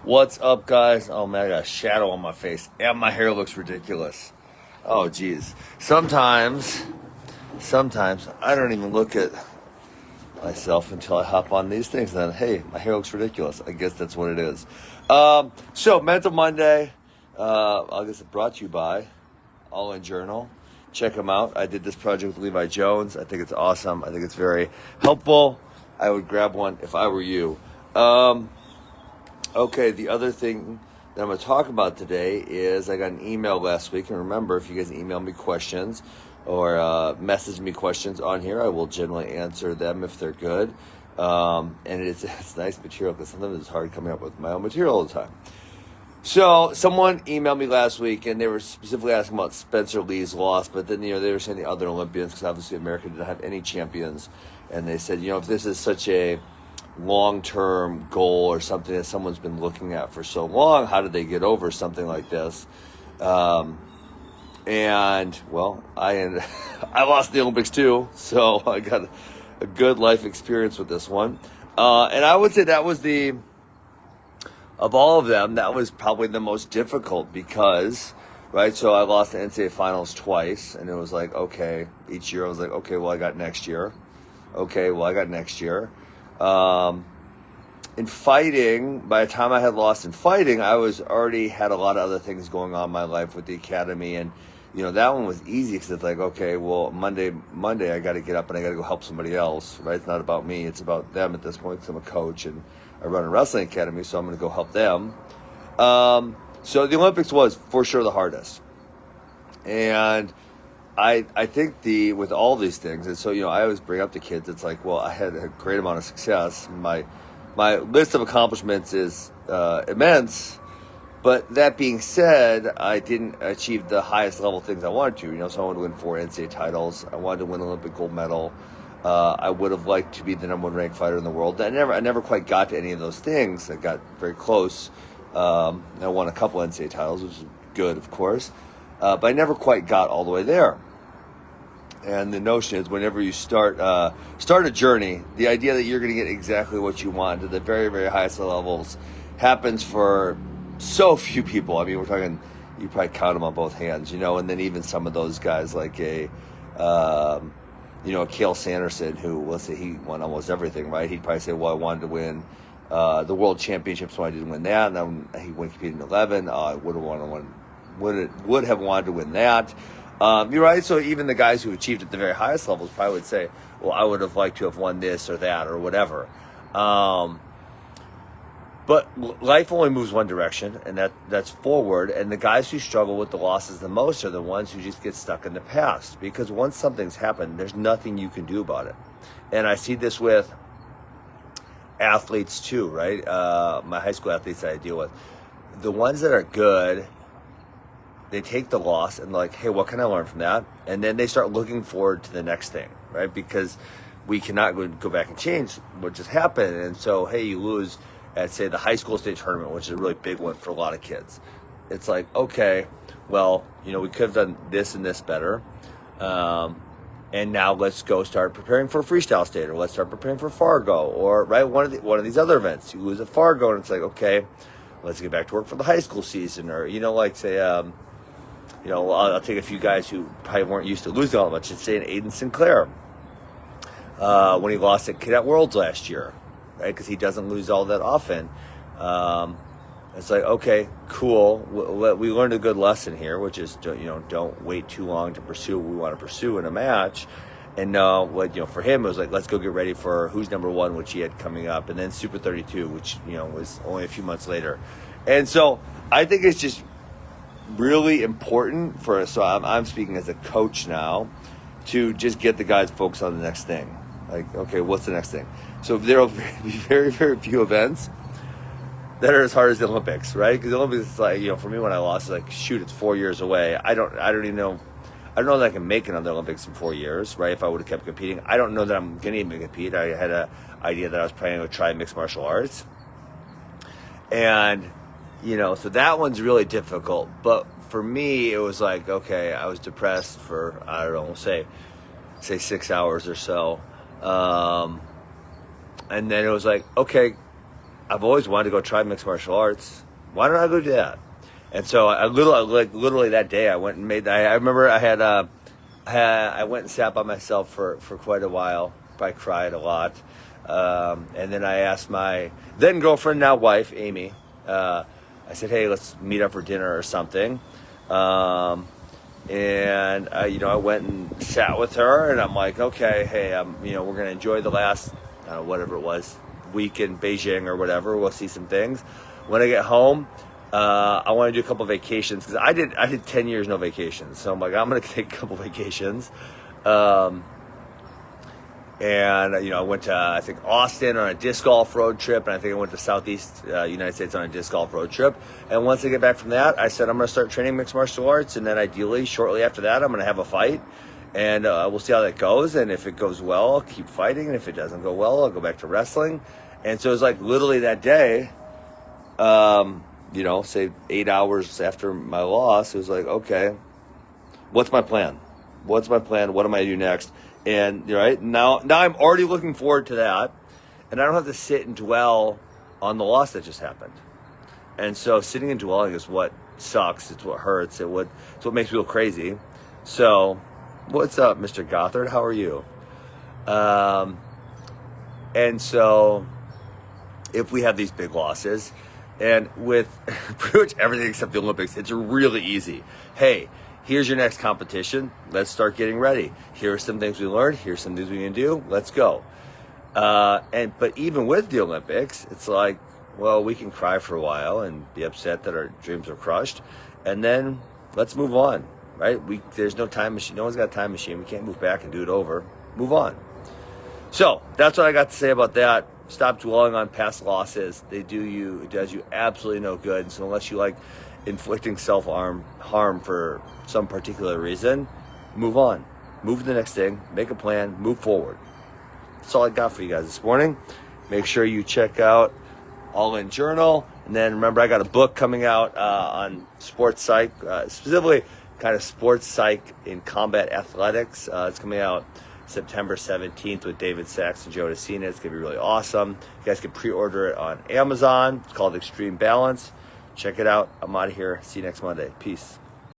What's up, guys? Oh man, I got a shadow on my face, and my hair looks ridiculous. Oh, geez. Sometimes I don't even look at myself until I hop on these things. And then, hey, my hair looks ridiculous. I guess that's what it is. So Mental Monday. I guess it's brought to you by All In Journal. Check them out. I did this project with Levi Jones. I think it's awesome. I think it's very helpful. I would grab one if I were you. Okay, the other thing that I'm going to talk about today is I got an email last week. And remember, if you guys email me questions or message me questions on here, I will generally answer them if they're good. And it's nice material because sometimes it's hard coming up with my own material all the time. So someone emailed me last week, and they were specifically asking about Spencer Lee's loss, but then, they were saying the other Olympians, because obviously America didn't have any champions. And they said, if this is such a long-term goal or something that someone's been looking at for so long, how did they get over something like this? And well, I lost the Olympics too, so I got a good life experience with this one. And I would say that was of all of them, that was probably the most difficult because, right, so I lost the NCAA finals twice, and it was like, okay, each year I was like, okay, well, I got next year. Okay, well, I got next year. In fighting, by the time I had lost in fighting, I was already had a lot of other things going on in my life with the academy, and that one was easy because it's like, okay, well, Monday I got to get up and I got to go help somebody else, right? It's not about me, it's about them at this point because I'm a coach and I run a wrestling academy, so I'm going to go help them. So the Olympics was for sure the hardest, and I think with all these things, and so I always bring up to kids, it's like, well, I had a great amount of success. My list of accomplishments is immense, but that being said, I didn't achieve the highest level things I wanted to. So I wanted to win 4 NCAA titles. I wanted to win an Olympic gold medal. I would have liked to be the number 1 ranked fighter in the world. I never quite got to any of those things. I got very close. I won a couple NCAA titles, which is good, of course. But I never quite got all the way there. And the notion is whenever you start a journey, the idea that you're going to get exactly what you want to the very, very highest levels happens for so few people. I mean, we're talking, you probably count them on both hands, and then even some of those guys like Cael Sanderson, who, let's say he won almost everything, right? He'd probably say, well, I wanted to win the world championships, so I didn't win that. And then he went competing in 11. I would have wanted to win that. You're right. So even the guys who achieved at the very highest levels probably would say, well, I would have liked to have won this or that or whatever. But life only moves one direction, and that's forward. And the guys who struggle with the losses the most are the ones who just get stuck in the past. Because once something's happened, there's nothing you can do about it. And I see this with athletes too, right? My high school athletes that I deal with. The ones that are good, they take the loss and like, hey, what can I learn from that? And then they start looking forward to the next thing, right? Because we cannot go back and change what just happened. And so, hey, you lose at, say, the high school state tournament, which is a really big one for a lot of kids. It's like, okay, well, we could have done this and this better. And now let's go start preparing for freestyle state, or let's start preparing for Fargo, or right one of these other events. You lose at Fargo, and it's like, okay, let's get back to work for the high school season, or like say, I'll take a few guys who probably weren't used to losing all that much. Say an Aiden Sinclair, when he lost at Cadet Worlds last year, right? Because he doesn't lose all that often. It's like, okay, cool. We learned a good lesson here, which is, don't wait too long to pursue what we want to pursue in a match. And for him, it was like, let's go get ready for Who's Number One, which he had coming up, and then Super 32, which, was only a few months later. And so I think it's just really important so I'm speaking as a coach now, to just get the guys focused on the next thing. Like, okay, what's the next thing? So there will be very, very few events that are as hard as the Olympics, right? Because the Olympics is like, for me, when I lost, it's like, shoot, it's 4 years away. I don't even know. I don't know that I can make another Olympics in 4 years, right? If I would have kept competing, I don't know that I'm going to even compete. I had an idea that I was planning to try mixed martial arts, and so that one's really difficult. But for me, it was like, okay, I was depressed for, I don't know, we'll say 6 hours or so. And then it was like, okay, I've always wanted to go try mixed martial arts. Why don't I go do that? And so literally that day I went and made. I remember I went and sat by myself for quite a while. Probably cried a lot. And then I asked my then girlfriend, now wife, Amy. I said, hey, let's meet up for dinner or something. And I went and sat with her, and I'm like, okay, hey, we're gonna enjoy the last, whatever it was, week in Beijing or whatever. We'll see some things. When I get home, I want to do a couple vacations because I did 10 years no vacations. So I'm like, I'm gonna take a couple vacations. And I went to, I think, Austin on a disc golf road trip, and I think I went to Southeast United States on a disc golf road trip. And once I get back from that, I said I'm going to start training mixed martial arts, and then ideally, shortly after that, I'm going to have a fight, and we'll see how that goes. And if it goes well, I'll keep fighting, and if it doesn't go well, I'll go back to wrestling. And so it was like literally that day, say 8 hours after my loss, it was like, okay, what's my plan? What's my plan? What am I going to do next? And right now I'm already looking forward to that, and I don't have to sit and dwell on the loss that just happened. And so sitting and dwelling is what sucks. It's what hurts. It's what makes me feel crazy. So, what's up, Mr. Gothard? How are you? And so, if we have these big losses, and with pretty much everything except the Olympics, it's really easy. Hey, here's your next competition. Let's start getting ready. Here are some things we learned. Here's some things we can do. Let's go. But even with the Olympics, it's like, well, we can cry for a while and be upset that our dreams are crushed, and then let's move on, right? There's no time machine. No one's got a time machine. We can't move back and do it over. Move on. So that's what I got to say about that. Stop dwelling on past losses. It does you absolutely no good. So unless you like inflicting self-harm for some particular reason, move on. Move to the next thing. Make a plan. Move forward. That's all I got for you guys this morning. Make sure you check out All In Journal. And then remember, I got a book coming out on sports psych, specifically kind of sports psych in combat athletics. It's coming out September 17th with David Sachs and Joe DeCina. It's going to be really awesome. You guys can pre-order it on Amazon. It's called Extreme Balance. Check it out. I'm out of here. See you next Monday. Peace.